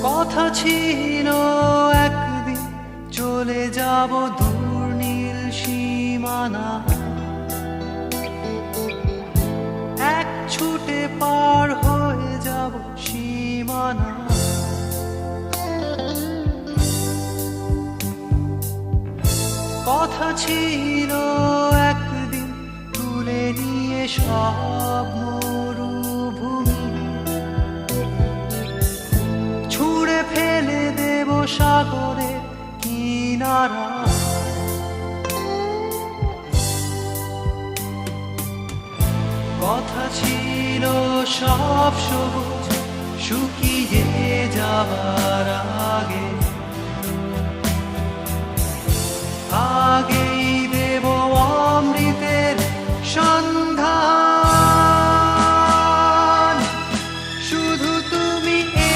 কথা ছিল একদিন চলে যাব দূর নীল সীমানা, এক ছুটে পার হয়ে যাব সীমানা। কথা ছিল একদিন তুলে নিয়ে সব মরুভূমি, ছুঁড়ে ফেলে দেব সাগরের কিনারা। কথা ছিল সব সবুজ শুকিয়ে যাবার আগে